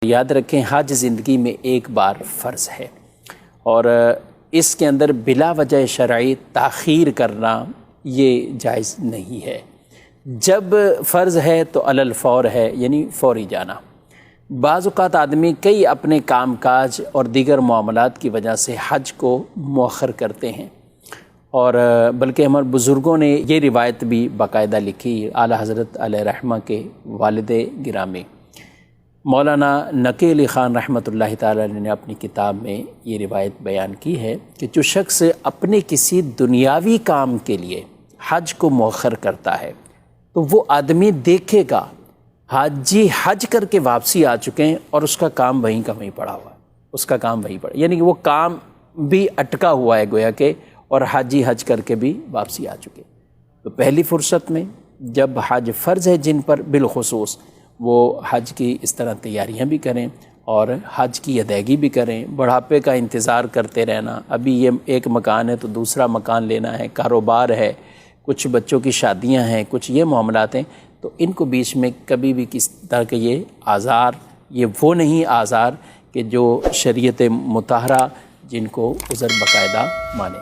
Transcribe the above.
یاد رکھیں حج زندگی میں ایک بار فرض ہے اور اس کے اندر بلا وجہ شرعی تاخیر کرنا یہ جائز نہیں ہے۔ جب فرض ہے تو علی الفور ہے، یعنی فوری جانا۔ بعض اوقات آدمی کئی اپنے کام کاج اور دیگر معاملات کی وجہ سے حج کو مؤخر کرتے ہیں، اور بلکہ ہمارے بزرگوں نے یہ روایت بھی باقاعدہ لکھی۔ اعلیٰ حضرت علیہ رحمہ کے والد گرامی مولانا نقی علی خان رحمۃ اللہ تعالی نے اپنی کتاب میں یہ روایت بیان کی ہے کہ جو شخص اپنے کسی دنیاوی کام کے لیے حج کو مؤخر کرتا ہے تو وہ آدمی دیکھے گا حاجی حج کر کے واپسی آ چکے ہیں اور اس کا کام وہیں کا وہیں پڑا ہوا ہے، اس کا کام وہیں پڑا، یعنی کہ وہ کام بھی اٹکا ہوا ہے گویا کہ، اور حاجی حج کر کے بھی واپسی آ چکے۔ تو پہلی فرصت میں جب حج فرض ہے جن پر بالخصوص، وہ حج کی اس طرح تیاریاں بھی کریں اور حج کی ادائیگی بھی کریں۔ بڑھاپے کا انتظار کرتے رہنا، ابھی یہ ایک مکان ہے تو دوسرا مکان لینا ہے، کاروبار ہے، کچھ بچوں کی شادیاں ہیں، کچھ یہ معاملات ہیں، تو ان کو بیچ میں کبھی بھی کس طرح کے یہ آزار، یہ وہ نہیں آزار کہ جو شریعت مطہرہ جن کو عذر باقاعدہ مانے۔